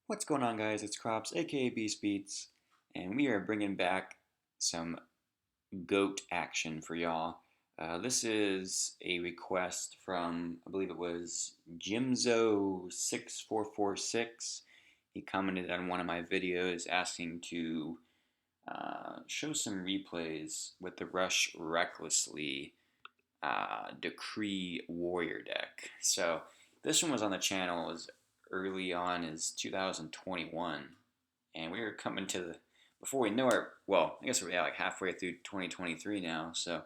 What's going on, guys? It's Crops, aka Beast Beats, and we are bringing back some goat action for y'all. This is a request from, I believe it was Jimzo6446. He commented on one of my videos asking to show some replays with the Rush Recklessly Decree Warrior deck. So this one was on the channel as early on as 2021, and we were coming to the before we know it. Well, I guess we're like halfway through 2023 now, so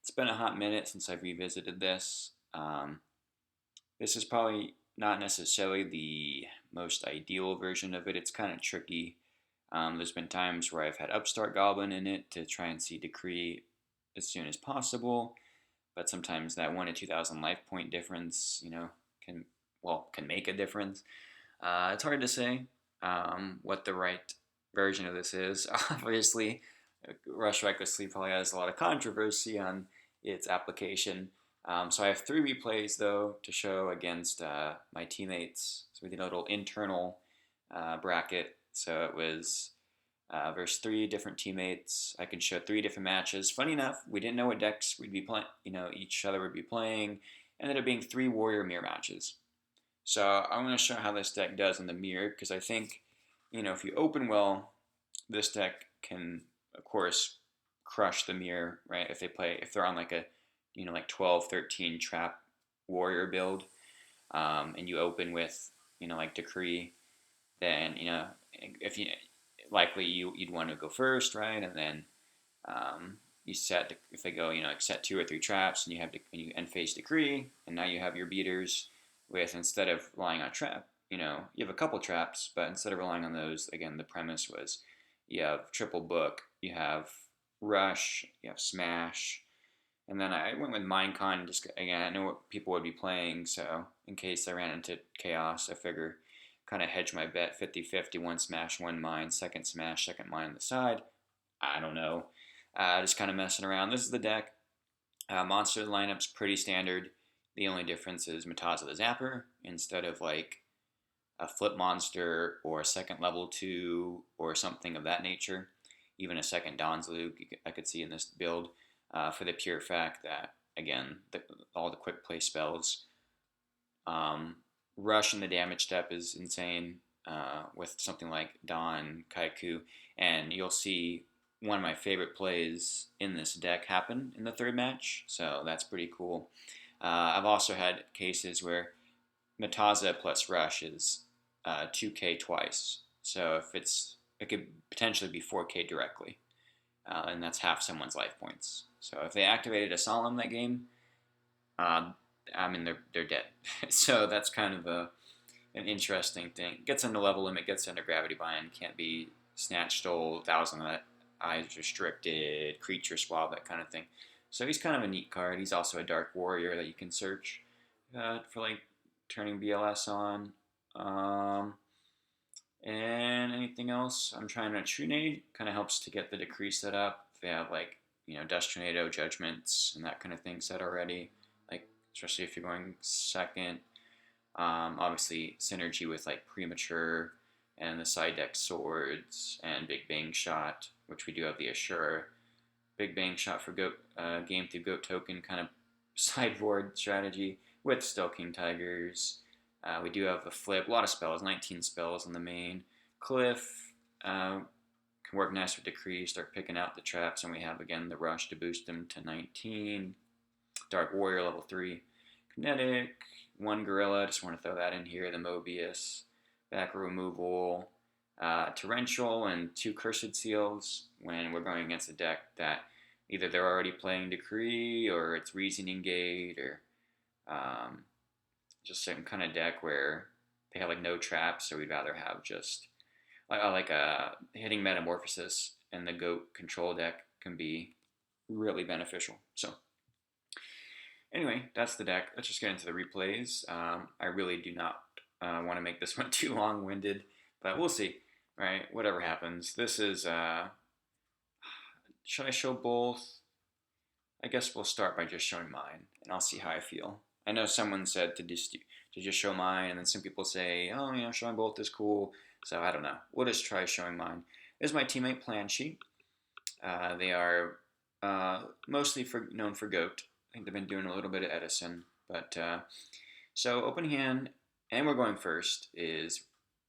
it's been a hot minute since I've revisited this. This is probably not necessarily the most ideal version of it. It's kind of tricky. There's been times where I've had Upstart Goblin in it to try and see Decree as soon as possible, but sometimes that 1 to 2,000 life point difference, can make a difference. It's hard to say what the right version of this is. Obviously, Rush Recklessly probably has a lot of controversy on its application. So I have 3 replays though to show against my teammates. So we did a little internal bracket. So it was versus 3 different teammates. I could show 3 different matches. Funny enough, we didn't know what decks we'd be playing. Each other would be playing. Ended up being 3 Warrior Mirror matches. So I'm going to show how this deck does in the mirror, because I think, if you open well, this deck can, of course, crush the mirror, right? If they're on like a, like 12, 13 trap warrior build, and you open with, like Decree, then, if you, likely you'd want to go first, right? And then you set, if they go, like set 2 or 3 traps, and you end phase Decree, and now you have your beaters with, instead of relying on trap, you have a couple traps, but instead of relying on those, again, the premise was you have triple book, you have rush, you have smash, and then I went with Minecon, just, again, I know what people would be playing, so in case I ran into chaos, I figure kind of hedge my bet 50-50, 1 smash, 1 mine, second smash, second mine on the side. I don't know. Just kind of messing around. This is the deck. Monster lineup's pretty standard. The only difference is Mataza the Zapper instead of like a flip monster or a second level 2 or something of that nature. Even a second Don's Luke I could see in this build, for the pure fact that, again, all the quick play spells. Rush in the damage step is insane with something like Don, Kaiku, and you'll see one of my favorite plays in this deck happen in the 3rd match, so that's pretty cool. I've also had cases where Mataza plus Rush is 2k twice, so it could potentially be 4k directly, and that's half someone's life points. So if they activated a Solemn that game, they're dead. So that's kind of an interesting thing. Gets into level limit, gets into gravity bind, can't be snatch, stole, 1,000 eyes restricted, creature swap, that kind of thing. So he's kind of a neat card. He's also a Dark Warrior that you can search for like turning BLS on. And anything else? I'm trying a Trunade. Kind of helps to get the Decree set up. If they have like, Dust Tornado, Judgments, and that kind of thing set already. Like, especially if you're going second. Obviously, synergy with like Premature and the side deck Swords and Big Bang Shot, which we do have the Assure. Big Bang Shot for Goat, game through Goat token kind of sideboard strategy with still King Tigers. We do have the flip, a lot of spells, 19 spells on the main. Cliff can work nice with Decree, start picking out the traps, and we have again the Rush to boost them to 19. Dark Warrior level 3. Kinetic, 1 Gorilla, just want to throw that in here. The Mobius, back removal, Torrential, and 2 Cursed Seals when we're going against a deck that either they're already playing Decree or it's Reasoning Gate, or just some kind of deck where they have like no traps, so we'd rather have just like a hitting Metamorphosis, and the Goat control deck can be really beneficial. So anyway, that's the deck. Let's just get into the replays. I really do not want to make this one too long-winded, but we'll see. Right, whatever happens. This is, should I show both? I guess we'll start by just showing mine, and I'll see how I feel. I know someone said to just to just show mine, and then some people say, oh, showing both is cool. So I don't know. We'll just try showing mine. This is my teammate plan sheet. They are mostly known for Goat. I think they've been doing a little bit of Edison. But so open hand, and we're going first, is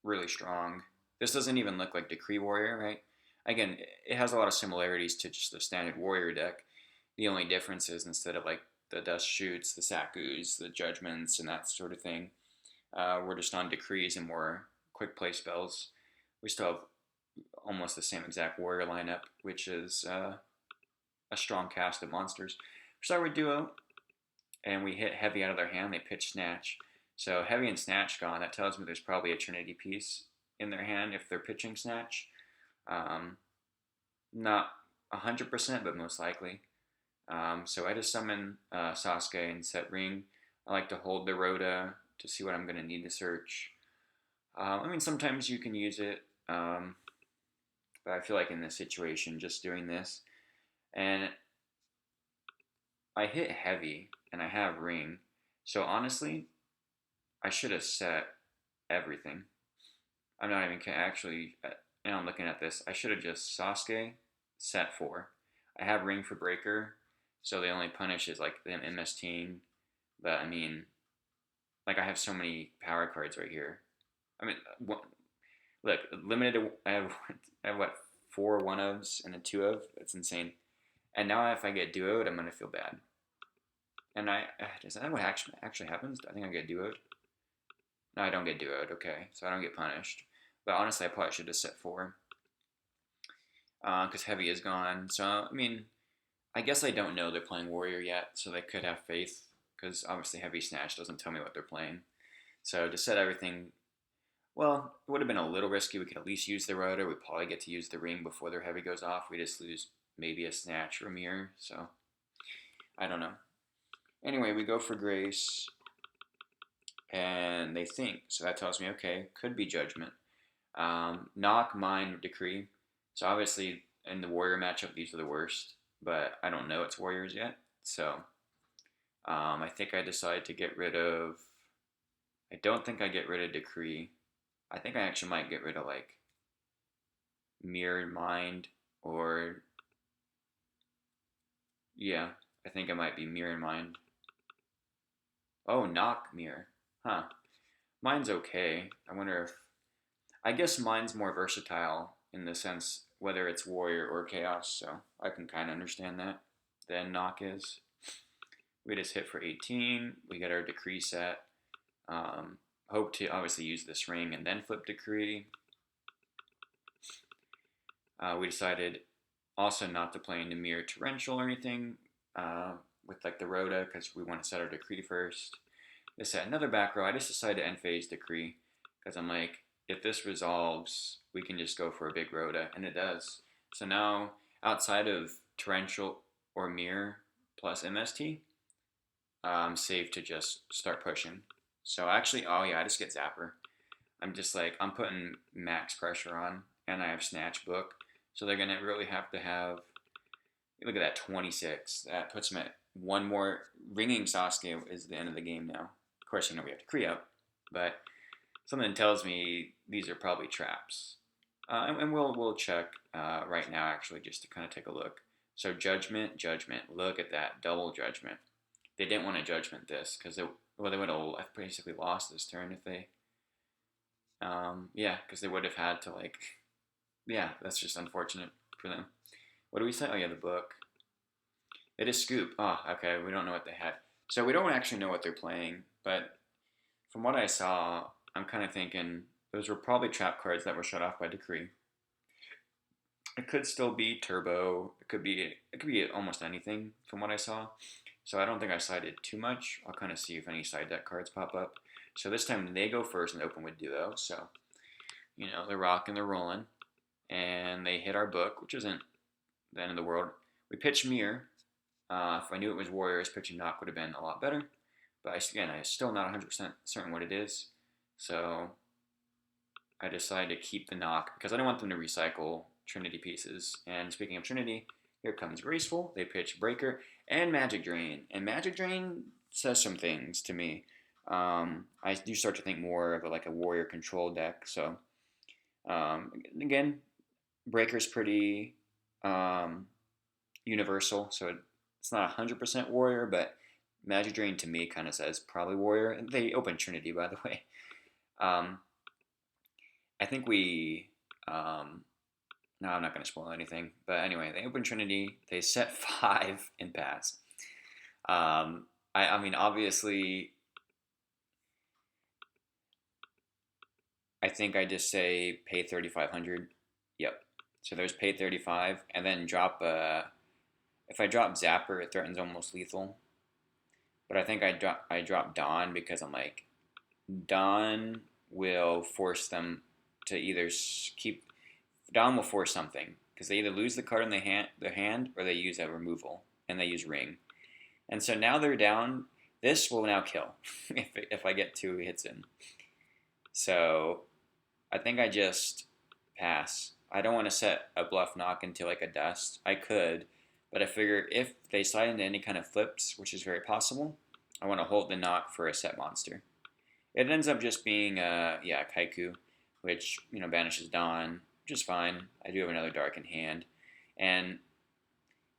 really strong. This doesn't even look like Decree Warrior, right? Again, it has a lot of similarities to just the standard Warrior deck. The only difference is instead of like the Dust Shoots, the Sakus, the Judgments, and that sort of thing, we're just on Decrees and more quick play spells. We still have almost the same exact Warrior lineup, which is a strong cast of monsters. We start with Duo, and we hit Heavy out of their hand. They pitch Snatch. So Heavy and Snatch gone. That tells me there's probably a Trinity piece in their hand if they're pitching Snatch. Not 100%, but most likely. So I just summon Sasuke and set Ring. I like to hold the Rhoda to see what I'm going to need to search. I mean, sometimes you can use it, but I feel like in this situation, just doing this. And I hit Heavy, and I have Ring. So honestly, I should have set everything. I'm not even actually, now I'm looking at this, I should have just Sasuke, set 4. I have Ring for Breaker, so the only punish is like them MSTing. But I mean, like I have so many power cards right here. I mean, look, limited. I have what 4 1-ofs and a 2-of. That's insane. And now if I get duoed, I'm gonna feel bad. And is that what actually happens? I think I get duoed. No, I don't get duoed. Okay, so I don't get punished. But honestly, I probably should have set 4. Because Heavy is gone. So I mean, I guess I don't know they're playing Warrior yet, so they could have faith. Because obviously Heavy Snatch doesn't tell me what they're playing. So to set everything, well, it would have been a little risky. We could at least use the Rhoda. We probably get to use the Ring before their Heavy goes off. We just lose maybe a Snatch or a Mirror. So I don't know. Anyway, we go for Grace. And they think. So that tells me, okay, could be Judgment. Knock, Mine, Decree. So obviously in the Warrior matchup, these are the worst. But I don't know it's Warriors yet. So I think I decided to get rid of... I don't think I get rid of Decree. I think I actually might get rid of like Mirrored Mind or... Yeah, I think I might be Mirrored Mind. Oh, Knock Mirror. Huh. Mine's okay. I wonder if... I guess mine's more versatile in the sense whether it's Warrior or Chaos, so I can kind of understand that than Knock is. We just hit for 18. We get our Decree set. Hope to obviously use this Ring and then flip Decree. We decided also not to play into Mirror Torrential or anything with like the Rhoda because we want to set our Decree first. They set another back row. I just decided to end phase Decree because I'm like, if this resolves, we can just go for a big Rhoda, and it does. So now, outside of Torrential or Mirror plus MST, I'm safe to just start pushing. So actually, oh yeah, I just get Zapper. I'm just like, I'm putting max pressure on, and I have Snatch Book. So they're going to really have to have, look at that, 26. That puts them at one more. Ringing Sasuke is the end of the game now. Of course, we have Decree up, but something tells me these are probably traps. And we'll check right now, actually, just to kind of take a look. So Judgment. Look at that, double Judgment. They didn't want to Judgment this, because they would have basically lost this turn if they... yeah, because they would have had to, like... Yeah, that's just unfortunate for them. What do we say? Oh, yeah, the book. It is Scoop. Oh, okay, we don't know what they had. So we don't actually know what they're playing, but from what I saw, I'm kind of thinking those were probably trap cards that were shut off by Decree. It could still be Turbo. It could be almost anything from what I saw. So I don't think I sided too much. I'll kind of see if any side deck cards pop up. So this time they go first and open with Duo. So, they're rocking, they're rolling. And they hit our book, which isn't the end of the world. We pitched Mirror. If I knew it was Warriors, pitching Knock would have been a lot better. But I'm still not 100% certain what it is. So I decided to keep the Knock because I don't want them to recycle Trinity pieces. And speaking of Trinity, here comes Graceful. They pitch Breaker and Magic Drain. And Magic Drain says some things to me. I do start to think more of like a warrior control deck. So again, Breaker's pretty um, universal, so it's not 100% warrior, but Magic Drain to me kind of says probably warrior. And they open Trinity, by the way. Um, I think we. No, I'm not going to spoil anything. But anyway, they open Trinity. They set 5 and pass. I mean, obviously, I think I just say pay 3,500. Yep. So there's pay 35, and then drop a. If I drop Zapper, it threatens almost lethal. But I think I drop Dawn because I'm like, Dawn will force them to either keep. Dawn will force something because they either lose the card in their hand or they use a removal and they use Ring. And so now they're down. This will now kill if I get 2 hits in. So I think I just pass. I don't want to set a bluff knock into like a dust. I could, but I figure if they slide into any kind of flips, which is very possible, I want to hold the knock for a set monster. It ends up just being Kaiku, which banishes Dawn, which is fine. I do have another dark in hand, and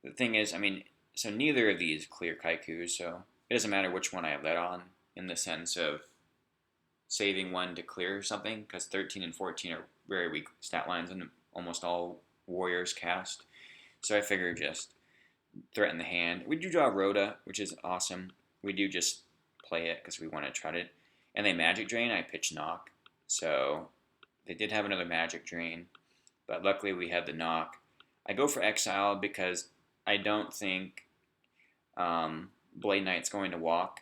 the thing is, I mean, so neither of these clear Kaiku, so it doesn't matter which one I have let on in the sense of saving one to clear something, because 13 and 14 are very weak stat lines in almost all warriors cast. So I figure just threaten the hand. We do draw Rhoda, which is awesome. We do just play it because we want to try it. And they Magic Drain, I pitch Knock. So they did have another Magic Drain, but luckily we had the Knock. I go for Exile because I don't think Blade Knight's going to walk.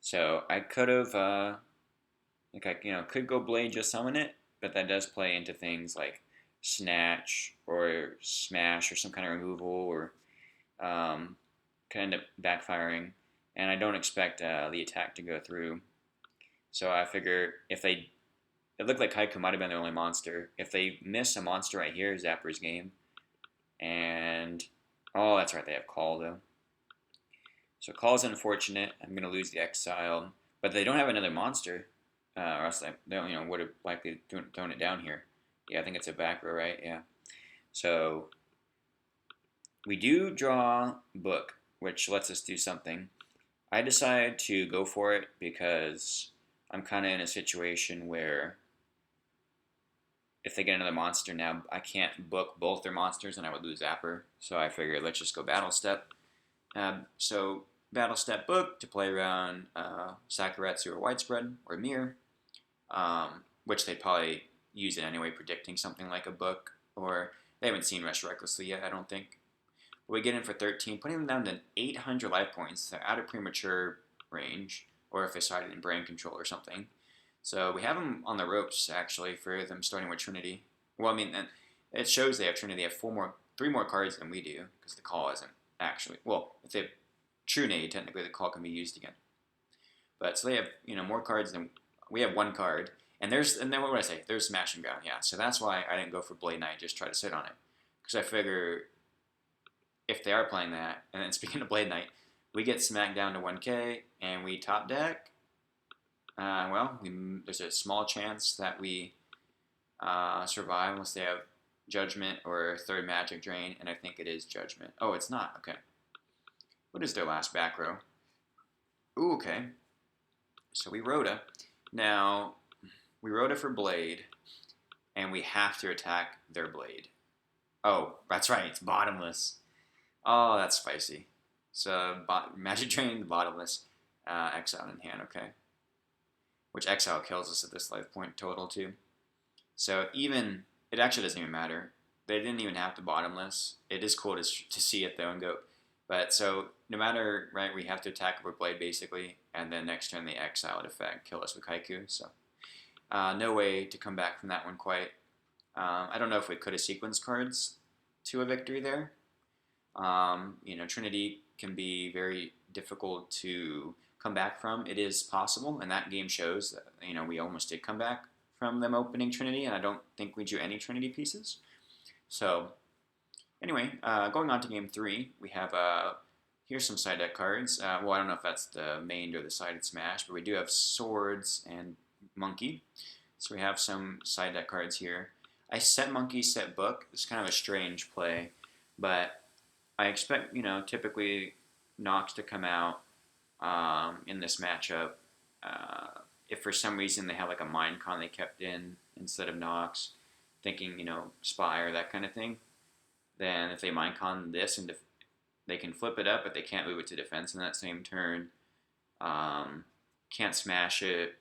So I could have, could go Blade, just summon it, but that does play into things like Snatch or Smash or some kind of removal, or could end up backfiring. And I don't expect the attack to go through. So I figure if it looked like Haiku might have been their only monster. If they miss a monster right here, Zapper's game. And, oh, that's right, they have Call, though. So Call's unfortunate. I'm going to lose the Exile. But they don't have another monster. Or else they would have likely thrown it down here. Yeah, I think it's a back row, right? Yeah. So we do draw Book, which lets us do something. I decided to go for it because I'm kind of in a situation where if they get another monster now, I can't book both their monsters and I would lose Zapper. So I figured let's just go Battle Step. So Battle Step Book to play around Sakuretsu or Widespread or Mirror, which they'd probably use it anyway, predicting something like a Book, or they haven't seen Rush Recklessly yet, I don't think. But we get in for 13, putting them down to 800 life points. They're out of premature range, or if they started in Brain Control or something. So we have them on the ropes, actually, for them starting with Trinity. Well, I mean, it shows they have Trinity. They have 3 more cards than we do, because the Call isn't actually. Well, if they have True Nade, technically the Call can be used again. But so they have, more cards than we have. 1 card, and then what would I say? There's Smash and Gun, yeah. So that's why I didn't go for Blade Knight. Just try to sit on it, because I figure if they are playing that, and then speaking of Blade Knight, we get smacked down to 1K and we top deck. There's a small chance that we survive unless they have Judgment or 3rd Magic Drain, and I think it is Judgment. Oh, it's not. Okay. What is their last back row? Ooh, okay. So we Rhoda. Now, we Rhoda for Blade, and we have to attack their Blade. Oh, that's right. It's Bottomless. Oh, that's spicy. So, Magic Drain, Bottomless, Exile in hand, okay. Which Exile kills us at this life point total, too. So, it actually doesn't even matter. They didn't even have to Bottomless. It is cool to see it, though, and go. But, so, no matter, right, we have to attack with Blade, basically, and then next turn, the Exile effect kill us with Haiku, so. No way to come back from that one quite. I don't know if we could have sequenced cards to a victory there. Trinity can be very difficult to come back from. It is possible, and that game shows that, we almost did come back from them opening Trinity, and I don't think we drew any Trinity pieces. So, anyway, going on to game 3, we have Here's some side deck cards. Well, I don't know if that's the main or the sided smash, but we do have swords and monkey. So we have some side deck cards here. I set monkey, set book. It's kind of a strange play, but I expect, typically Nox to come out in this matchup. If for some reason they have like a Minecon they kept in instead of Nox, thinking, Spire, that kind of thing, then if they Minecon this and they can flip it up, but they can't move it to defense in that same turn. Can't smash it.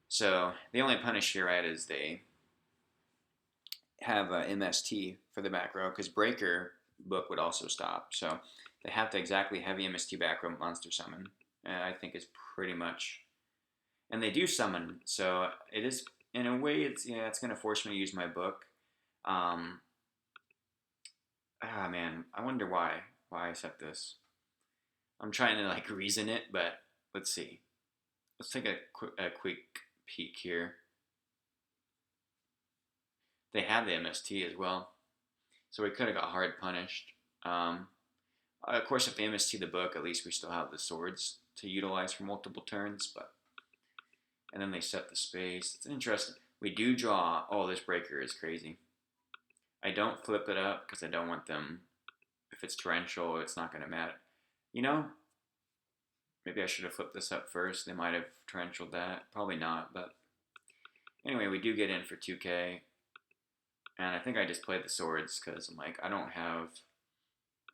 So the only punish here, right, is they have MST for the back row because Breaker book would also stop. So they have to exactly heavy MST back row monster summon. I think is pretty much, and they do summon. So it is in a way it's going to force me to use my book. Man, I wonder why I set this. I'm trying to like reason it, but let's see. Let's take a quick peek here. They have the MST as well, so we could have got hard punished. Of course, if they MST the book, at least we still have the swords to utilize for multiple turns. And then they set the space. It's interesting. We do draw. Oh, this breaker is crazy. I don't flip it up because I don't want them. If it's torrential, it's not going to matter. Maybe I should have flipped this up first. They might have torrentialed that. Probably not, but anyway, we do get in for 2K. And I think I just played the swords because I'm like, I don't have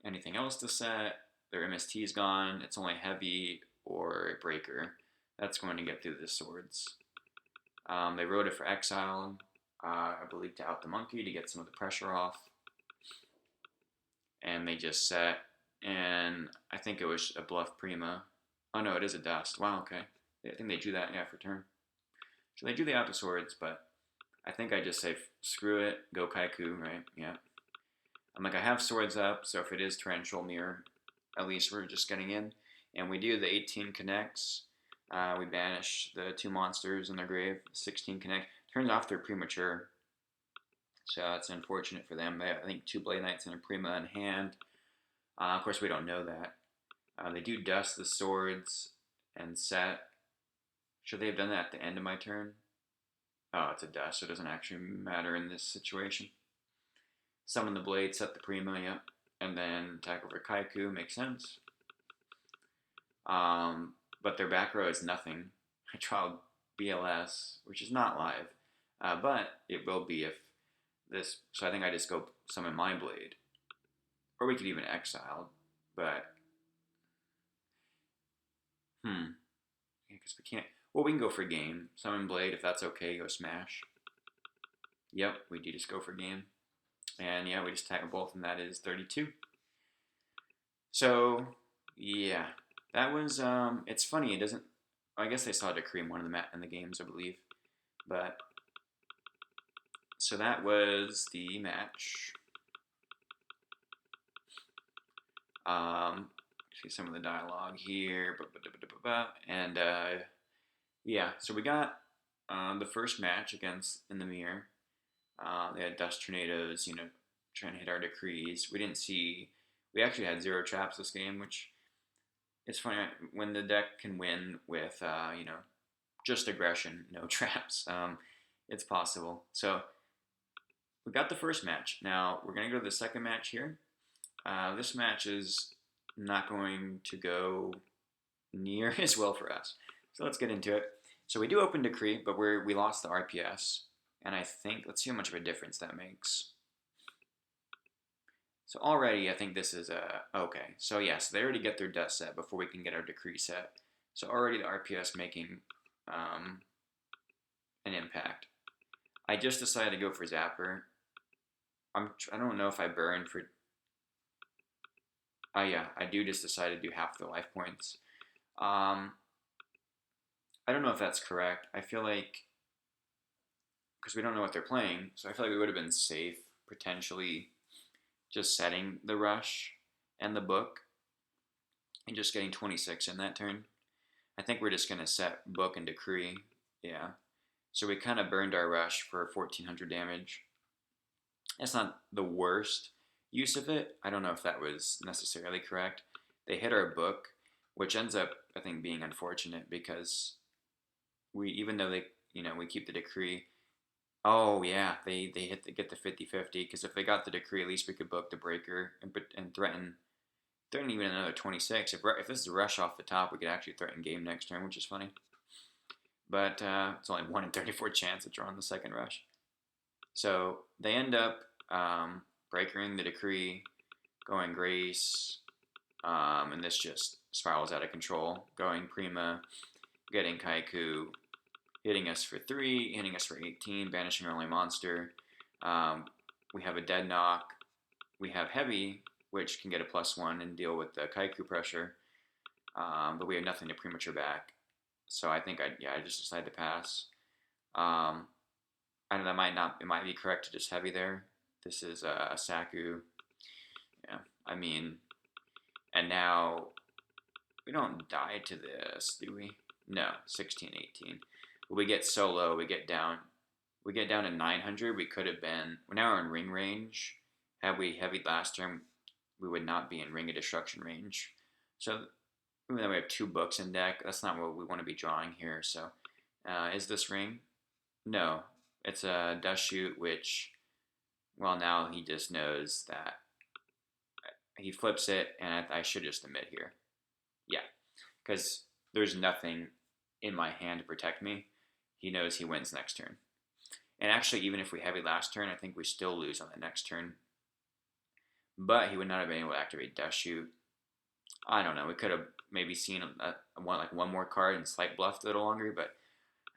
anything else to set. Their MST is gone. It's only heavy or a breaker. That's going to get through the swords. They wrote it for exile, I believe, to out the monkey to get some of the pressure off. And they just set, and I think it was a bluff Prima. Oh no, it is a dust. Wow, okay. I think they drew that, for turn. So they drew the out the swords, but I think I just say, screw it, go Kaiku, right? Yeah. I'm like, I have swords up, so if it is torrential mirror, at least we're just getting in. And we do the 18 connects. We banish the 2 monsters in their grave. 16 connect. Turns off they're premature. So it's unfortunate for them. They have, I think, 2 Blade Knights and a Prima in hand. Of course, we don't know that. They do dust the swords and set. Should they have done that at the end of my turn? Oh, it's a dust, so it doesn't actually matter in this situation. Summon the blade, set the Prima, yep. And then attack over Kaiku, makes sense. But their back row is nothing. I tried BLS, which is not live. But it will be if this... So I think I just go summon my blade. Or we could even exile, but... Because we can't... Well, we can go for game. Summon blade, if that's okay, go smash. Yep, we do just go for game. And yeah, we just attack them both, and that is 32. So, yeah. That was, it's funny, it doesn't... I guess they saw Decree in one of the games, I believe. But, so that was the match. See some of the dialogue here. And, yeah, so we got the first match against in the mirror. They had dust tornadoes, trying to hit our decrees. We actually had 0 traps this game, which it's funny when the deck can win with, just aggression, no traps. It's possible. So we got the first match. Now we're going to go to the second match here. This match is not going to go near as well for us. So let's get into it. So we do open decree, but we lost the RPS. And I think, let's see how much of a difference that makes. So already, I think this is okay. So yes, they already get their dust set before we can get our decree set. So already the RPS making an impact. I just decided to go for Zapper. I don't know if I burned for... Oh yeah, I do just decide to do half the life points. I don't know if that's correct. I feel like... Because we don't know what they're playing, so I feel like we would have been safe, potentially, just setting the rush and the book, and just getting 26 in that turn. I think we're just going to set book and decree, yeah. So we kind of burned our rush for 1400 damage. That's not the worst use of it. I don't know if that was necessarily correct. they hit our book, which ends up I think being unfortunate because we even though they we keep the decree. Oh yeah, they get the 50-50 because if they got the decree, at least we could book the breaker and threaten even another 26. If this is a rush off the top, we could actually threaten game next turn, which is funny. But it's only 1 in 34 chance of drawing the second rush. So they end up breakering the decree, going Grace, and this just spirals out of control. Going Prima, getting Kaiku, hitting us for 3, hitting us for 18, banishing our only monster. We have a dead knock. We have Heavy, which can get a +1 and deal with the Kaiku pressure. But we have nothing to premature back. So I think I just decided to pass. I know it might be correct to just Heavy there. This is a Saku. Yeah, I mean, and now we don't die to this, do we? No, 16, 18. But we get so low, we get down to 900. We could have been. Now we're in ring range. Had we heavied last turn, we would not be in Ring of Destruction range. So even though we have 2 books in deck, that's not what we want to be drawing here. So is this ring? No, it's a Dust Shoot, which, well, now he just knows that he flips it, and I should just emit here. Yeah, because there's nothing in my hand to protect me. He knows he wins next turn. And actually, even if we heavy last turn, I think we still lose on the next turn. But he would not have been able to activate Dust Shoot. I don't know. We could have maybe seen one more card and slight bluffed a little longer, but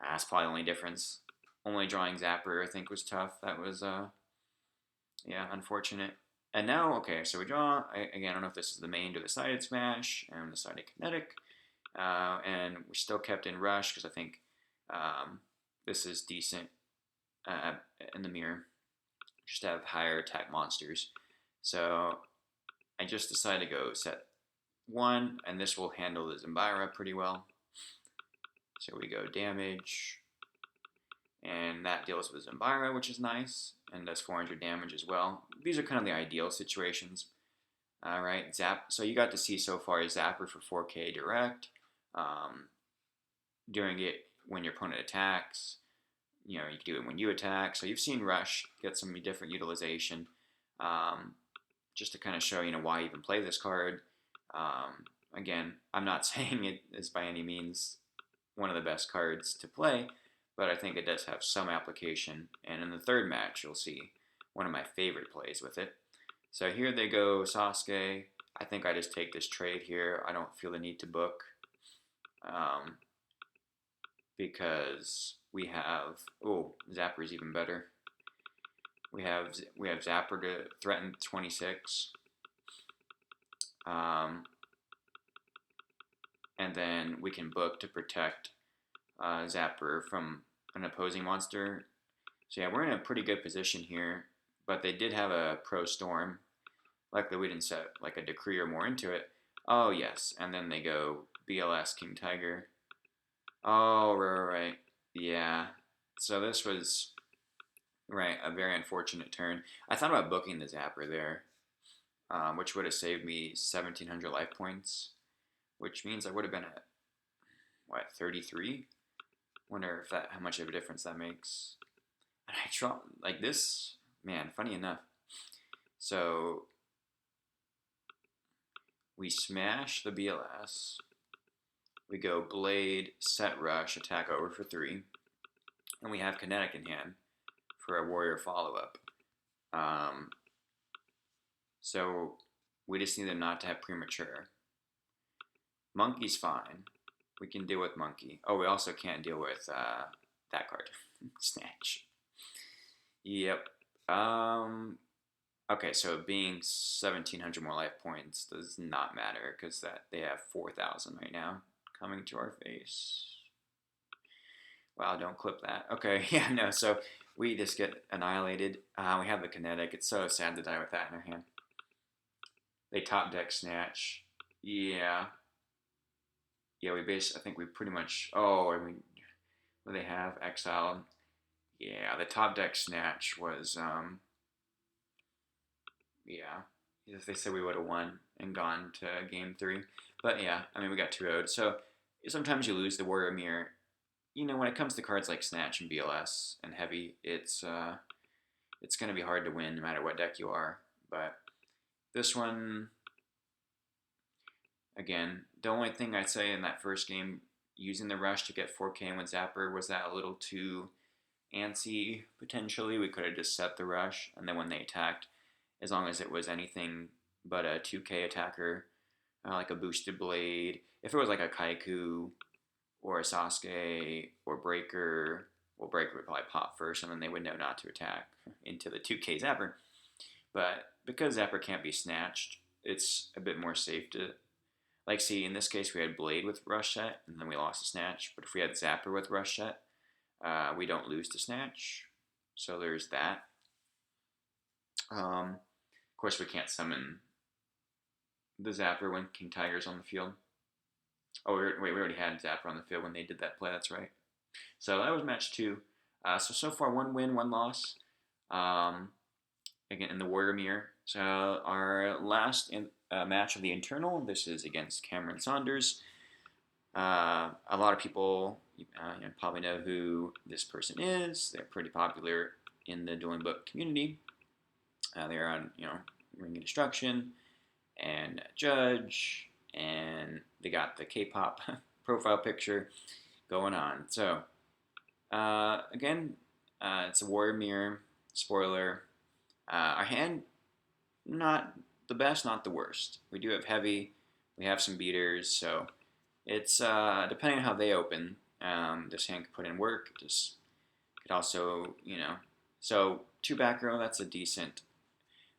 that's probably the only difference. Only drawing Zapper, I think, was tough. That was, unfortunate. And now, okay, so we draw. Again, I don't know if this is the main or the sided smash, and the sided kinetic. And we still kept in rush because I think this is decent in the mirror. Just to have higher attack monsters. So I just decided to go set 1, and this will handle the Zambira pretty well. So we go damage, and that deals with Zambira, which is nice, and does 400 damage as well. These are kind of the ideal situations. All right, Zap. So you got to see so far Zapper for 4K direct. Doing it when your opponent attacks. You can do it when you attack. So you've seen Rush get some different utilization. Just to kind of show why even play this card. Again, I'm not saying it is by any means one of the best cards to play, but I think it does have some application. And in the third match, you'll see one of my favorite plays with it. So here they go, Sasuke. I think I just take this trade here. I don't feel the need to book because we have Zapper's even better. We have Zapper to threaten 26, and then we can book to protect Zapper from an opposing monster. So yeah, we're in a pretty good position here. But they did have a Pro Storm. Luckily, we didn't set like a Decree or more into it. Oh yes, and then they go BLS King Tiger. Oh right. Yeah. So this was. Right, a very unfortunate turn. I thought about booking the Zapper there, which would have saved me 1,700 life points, which means I would have been at, 33? Wonder if how much of a difference that makes. And I draw, like this, man, funny enough. So, we smash the BLS, we go Blade, set Rush, attack over for 3, and we have Kinetic in hand for a Warrior follow-up. So we just need them not to have premature. Monkey's fine. We can deal with Monkey. Oh, we also can't deal with that card. Snatch. Yep. Okay, so being 1,700 more life points does not matter because they have 4,000 right now coming to our face. Wow, don't clip that. Okay, yeah, no, so we just get annihilated. We have the Kinetic. It's so sad to die with that in our hand. They top deck Snatch. Yeah. Yeah, I think we pretty much, what do they have? Exiled. Yeah, the top deck Snatch was, yeah. If they said we would have won and gone to game three. But yeah, I mean, we got 2-0'd. So sometimes you lose the Warrior Mirror. You know, when it comes to cards like Snatch and BLS and Heavy, it's going to be hard to win no matter what deck you are. But this one, again, the only thing I'd say in that first game, using the rush to get 4K with Zapper, was that a little too antsy potentially. We could have just set the rush, and then when they attacked, as long as it was anything but a 2K attacker, like a boosted blade, if it was like a Kaiku or a Sasuke or Breaker, well, Breaker would probably pop first, and then they would know not to attack into the 2K Zapper. But because Zapper can't be snatched, it's a bit more safe to, like, see, in this case, we had Blade with Rush Set, and then we lost the Snatch. But if we had Zapper with Rush Set, we don't lose the Snatch. So there's that. Of course, we can't summon the Zapper when King Tiger's on the field. Oh, we already had Zapper on the field when they did that play. That's right. So that was match two. So far, 1 win, 1 loss. Again, in the Warrior Mirror. So our last match of the internal, this is against Cameron Saunders. A lot of people probably know who this person is. They're pretty popular in the dueling book community. They're on, Ring of Destruction and Judge, and they got the K-pop profile picture going on. So, again, it's a Warrior Mirror. Spoiler. Our hand, not the best, not the worst. We do have heavy. We have some beaters, so it's depending on how they open. This hand could put in work. Just could also, So 2 back row. That's a decent.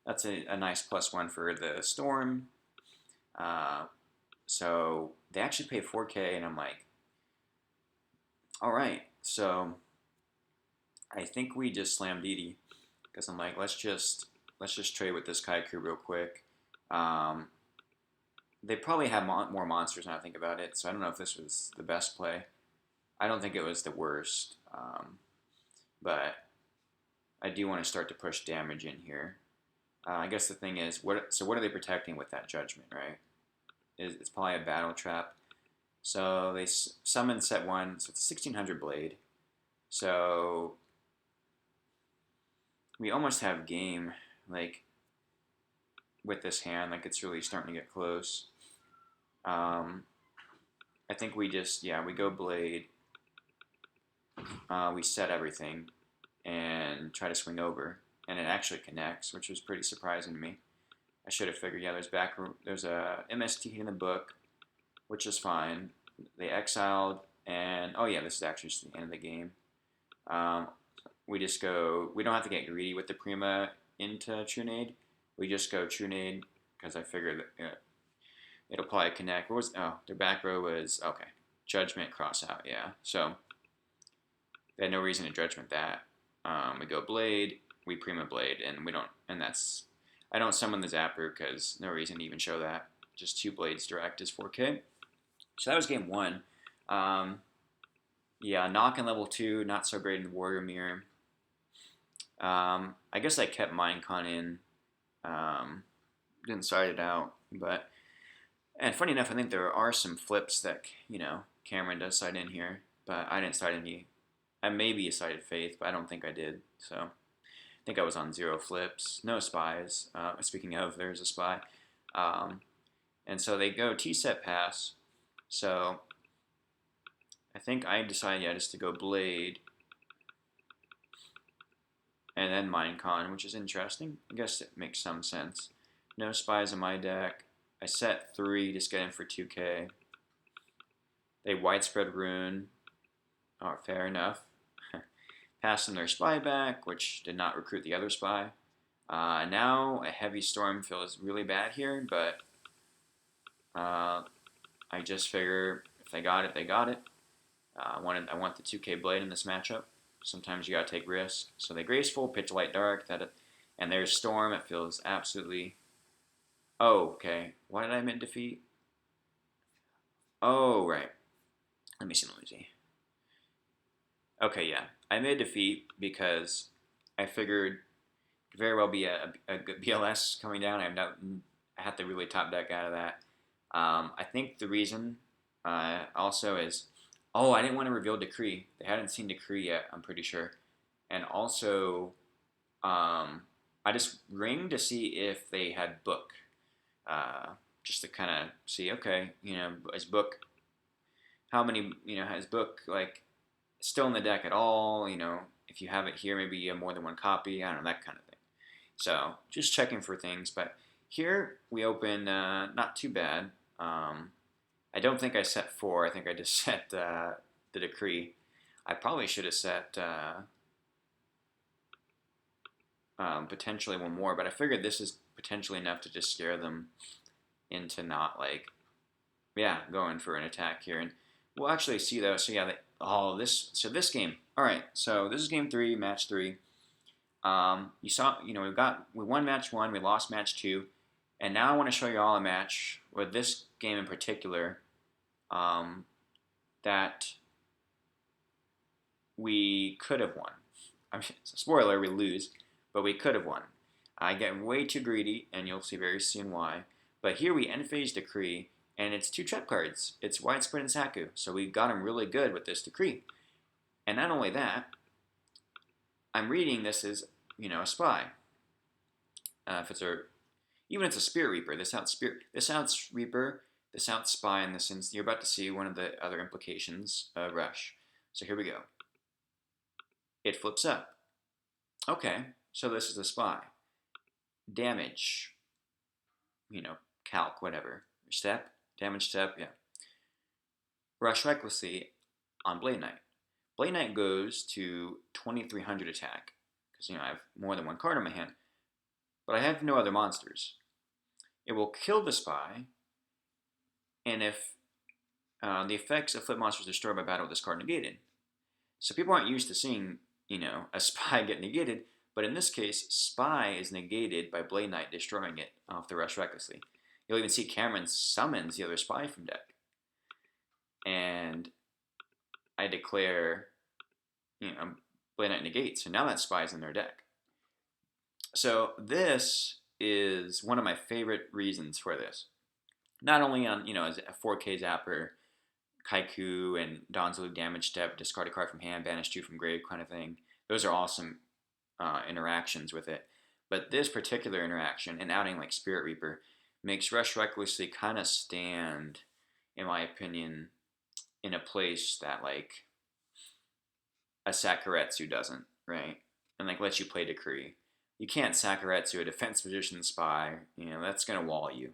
That's a nice +1 for the Storm. So they actually pay 4K, and I'm like, all right. So I think we just slam DD because I'm like, let's just trade with this Kaiku real quick. They probably have more monsters now I think about it, so I don't know if this was the best play. I don't think it was the worst, but I do want to start to push damage in here. I guess the thing is, what are they protecting with that Judgment, right? It's probably a Battle Trap. So they summon set 1, so it's 1600 Blade. So we almost have game, like, with this hand, like it's really starting to get close. I think we just, we go Blade. We set everything and try to swing over, and it actually connects, which was pretty surprising to me. I should have figured, there's a MST in the book, which is fine. They exiled, and this is actually just the end of the game. We just go, we don't have to get greedy with the Prima into Trunade. We just go Trunade, because I figured that it'll probably connect. Their back row was, okay, Judgment, cross out, yeah. So they had no reason to Judgment that. We go Blade, we Prima Blade, I don't summon the Zapper because no reason to even show that. Just 2 Blades direct is 4K. So that was game 1. Knock in level 2, not so great in the Warrior Mirror. I guess I kept Minecon in. Didn't start it out, and funny enough, I think there are some flips that, Cameron does side in here, but I didn't side any. I maybe cited Faith, but I don't think I did, so I think I was on 0 flips, no spies. Speaking of, there's a spy. And so they go T-set pass, so I think I decided, just to go Blade, and then Minecon, which is interesting. I guess it makes some sense. No spies in my deck. I set 3, just get in for 2K. They widespread rune. Oh, fair enough. Pass them their spy back, which did not recruit the other spy. Now a heavy storm feels really bad here, but I just figure if they got it, they got it. I want the 2K Blade in this matchup. Sometimes you gotta take risks. So they graceful, pitch light dark, and there's storm. It feels absolutely. Oh, okay. Why did I mid defeat? Oh, right. Let me see. Okay, yeah. I made defeat because I figured Could very well be a good BLS coming down. I have to really top deck out of that. I think the reason also is, oh, I didn't want to reveal Decree. They hadn't seen Decree yet, I'm pretty sure. And also, I just ringed to see if they had Book, uh, just to kind of see, okay, is Book, how many, has Book, like, still in the deck at all? If you have it here, maybe you have more than one copy. I don't know, that kind of thing. So just checking for things. But here we open not too bad. I don't think I set 4. I think I just set the Decree. I probably should have set potentially one more, but I figured this is potentially enough to just scare them into not going for an attack here. And we'll actually see though. So yeah, this game. All right, so this is game 3, match 3. You saw, we won match 1, we lost match 2, and now I want to show you all a match with this game in particular that we could have won. Spoiler, we lose, but we could have won. I get way too greedy, and you'll see very soon why. But here we end phase Decree, and it's 2 trap cards. It's Widespread and Saku, so we got him really good with this Decree. And not only that, I'm reading this as, a spy. Even if it's a Spirit Reaper, this outs Reaper, this outs Spy, and you're about to see one of the other implications of Rush. So here we go. It flips up. Okay, so this is a Spy. Damage. Calc, whatever. Step, damage step, yeah. Rush recklessly on Blade Knight. Blade Knight goes to 2300 attack, because I have more than one card in my hand, but I have no other monsters. It will kill the Spy, and if the effects of flip monsters destroyed by battle with this card negated. So people aren't used to seeing, a Spy get negated, but in this case, Spy is negated by Blade Knight destroying it off the Rush recklessly. You'll even see Cameron summons the other Spy from deck. And I declare, Blade Knight negates, so now that Spy's in their deck. So this is one of my favorite reasons for this. Not only on, as a 4K Zapper, Kaiku and Donzulu damage step, discard a card from hand, banish 2 from grave kind of thing. Those are awesome interactions with it. But this particular interaction, and outing like Spirit Reaper, makes Rush recklessly kind of stand, in my opinion, in a place that a Sakuretsu doesn't, right? And lets you play Decree. You can't Sakuretsu a defense position Spy. That's gonna wall you.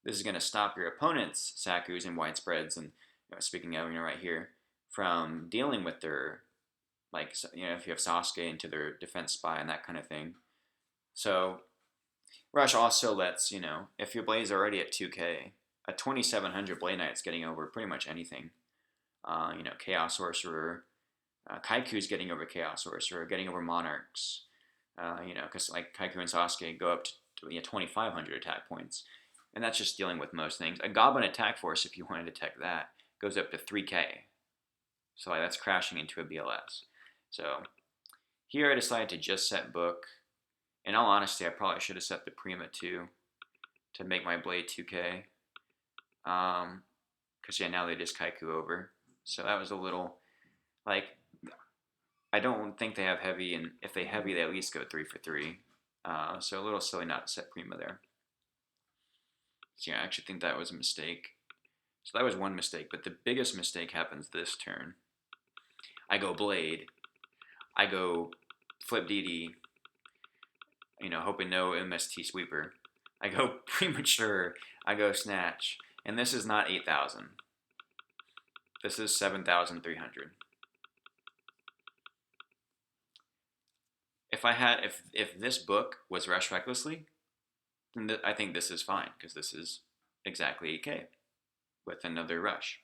This is gonna stop your opponent's Sakus and widespreads, and speaking of, right here, from dealing with their if you have Sasuke into their defense Spy and that kind of thing. So Rush also lets, if your Blade's already at 2K, a 2700 Blade Knight's getting over pretty much anything. Chaos Sorcerer, Kaiku's getting over Chaos Sorcerer, getting over Monarchs. Because Kaiku and Sasuke go up to 2500 attack points. And that's just dealing with most things. A Goblin Attack Force, if you wanted to tech that, goes up to 3K. So that's crashing into a BLS. So here I decided to just set Book. In all honesty, I probably should have set the Prima too to make my Blade 2K. Because now they just Kaiku over. So that was a little, I don't think they have heavy, and if they heavy, they at least go 3 for 3. So a little silly not to set Prima there. So yeah, I actually think that was a mistake. So that was one mistake, but the biggest mistake happens this turn. I go Blade. I go Flip DD. Hoping no MST Sweeper. I go Premature. I go Snatch. And this is not 8,000. This is 7,300. If this Book was Rush recklessly, then I think this is fine, because this is exactly 8K with another Rush.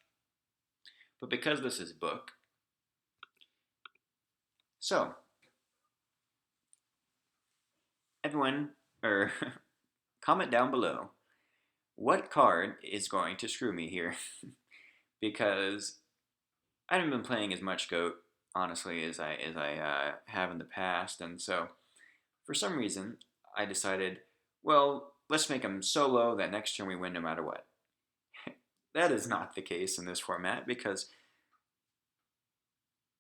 But because this is Book, so everyone, comment down below what card is going to screw me here. Because I haven't been playing as much GOAT. honestly, as I have in the past. And so, for some reason, I decided, well, let's make them so low that next turn we win no matter what. That is not the case in this format because,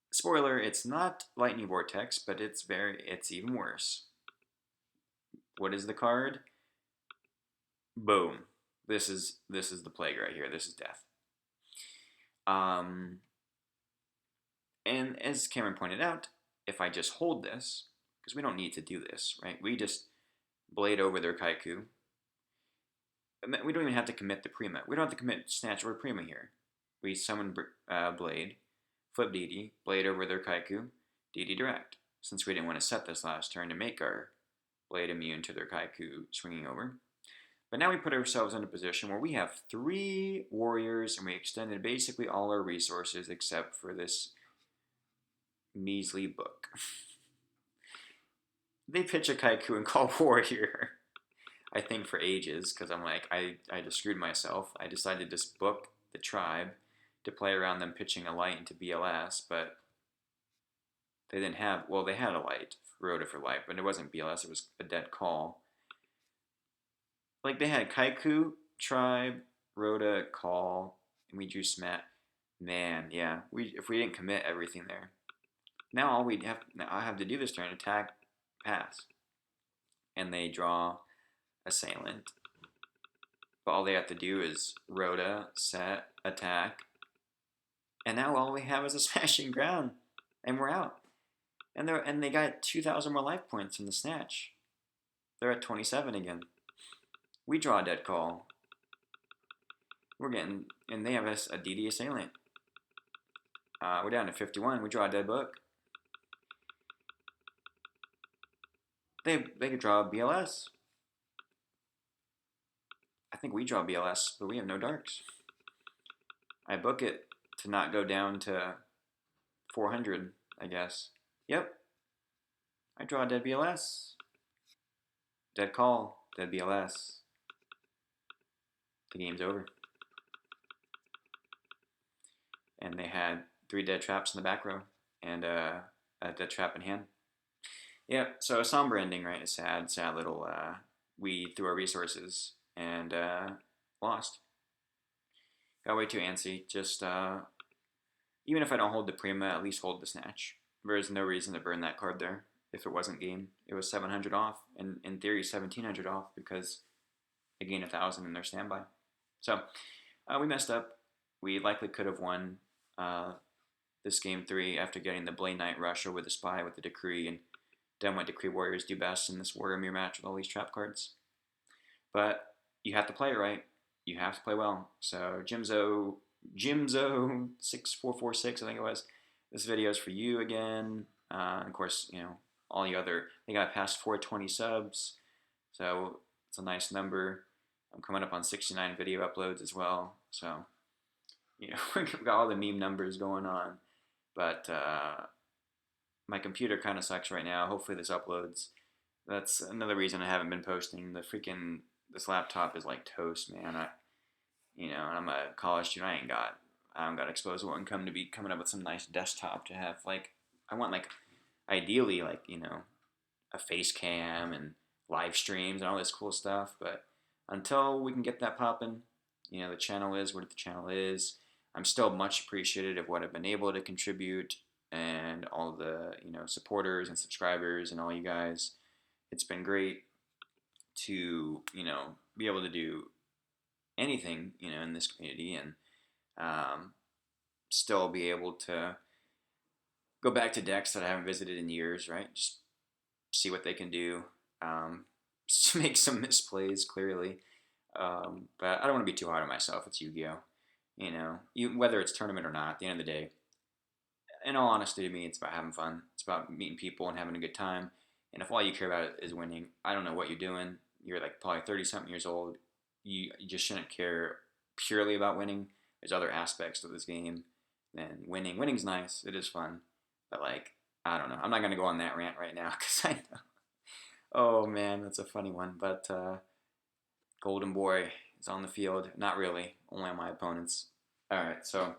spoiler, it's not Lightning Vortex, but it's even worse. What is the card? Boom. This is the plague right here. This is death. Um, and as Cameron pointed out, if I just hold this, because we don't need to do this, right? We just blade over their Kaiku. We don't even have to commit the Prima. We don't have to commit Snatch or Prima here. We summon Blade, flip DD, Blade over their Kaiku, DD Direct. Since we didn't want to set this last turn to make our Blade immune to their Kaiku swinging over. But now we put ourselves in a position where we have 3 warriors and we extended basically all our resources except for this measly book. They pitch a Kaiku and call warrior. I think for ages, because I'm like, I just screwed myself. I decided to just book the tribe to play around them pitching a light into BLS, but they didn't have, well, they had a light, Rhoda for light, but it wasn't BLS, it was a dead call. Like, they had Kaiku, tribe, Rhoda, call, and we drew Smat. Man, yeah, if we didn't commit everything there. Now all I have to do this turn, attack, pass. And they draw Assailant. But all they have to do is Rhoda, set, attack. And now all we have is a Smashing Ground. And we're out. And they got 2,000 more life points from the Snatch. They're at 27 again. We draw a dead call. We're getting, and they have us a DD Assailant. We're down to 51. We draw a dead book. They could draw a BLS. I think we draw BLS, but we have no darks. I book it to not go down to 400, I guess. Yep. I draw a dead BLS. Dead call. Dead BLS. The game's over. And they had 3 dead traps in the back row and a dead trap in hand. Yeah, so a somber ending, right? A sad little, we threw our resources and lost. Got way too antsy. Just, even if I don't hold the Prima, at least hold the Snatch. There's no reason to burn that card there if it wasn't game. It was 700 off, and in theory 1700 off because they gained 1,000 in their standby. So, we messed up. We likely could have won this game 3 after getting the Blade Knight rush over the Spy with the Decree and done what Decree Warriors do best in this Warrior Mirror match with all these trap cards. But you have to play it right. You have to play well. So Jimzo6446, I think it was. This video is for you again. Of course, you know, all the other, they got past 420 subs. So it's a nice number. I'm coming up on 69 video uploads as well. So, you know, we've got all the meme numbers going on. But my computer kind of sucks right now. Hopefully this uploads. That's another reason I haven't been posting. This laptop is like toast, man. And I'm a college student. I don't got disposable income to be coming up with some nice desktop to have. Like, I want, like, ideally, like, you know, a face cam and live streams and all this cool stuff. But until we can get that popping, you know, the channel is what the channel is. I'm still much appreciative of what I've been able to contribute and all the, you know, supporters and subscribers and all you guys. It's been great to, you know, be able to do anything, you know, in this community and still be able to go back to decks that I haven't visited in years, right? Just see what they can do. Just make some misplays, clearly. But I don't want to be too hard on myself. It's Yu-Gi-Oh! You know, whether it's tournament or not, at the end of the day, in all honesty to me, it's about having fun. It's about meeting people and having a good time. And if all you care about is winning, I don't know what you're doing. You're like probably 30-something years old. You just shouldn't care purely about winning. There's other aspects to this game than winning. Winning's nice. It is fun. But, like, I don't know. I'm not going to go on that rant right now because I know. Oh, man, that's a funny one. But Golden Boy is on the field. Not really. Only on my opponents. All right, so I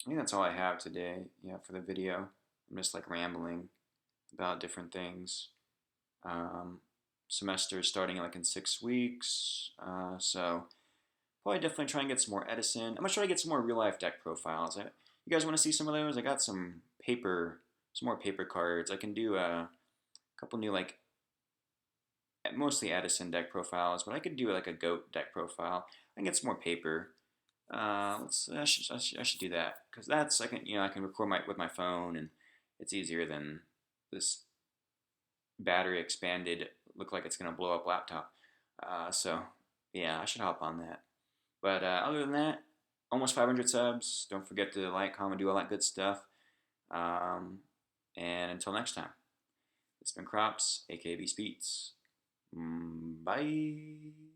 think that's all I have today, yeah, for the video. I'm just like rambling about different things. Semester is starting like in 6 weeks, so probably definitely try and get some more Edison. I'm gonna try to get some more real life deck profiles. You guys want to see some of those? I got some more paper cards. I can do a couple new like mostly Edison deck profiles, but I could do like a goat deck profile. I can get some more paper. I should do that because that's I can record with my phone and it's easier than this battery expanded look like it's gonna blow up laptop. So yeah, I should hop on that. But other than that, almost 500 subs. Don't forget to like, comment, do all that good stuff. Um, and until next time, it's been Crops, aka Speeds. Bye.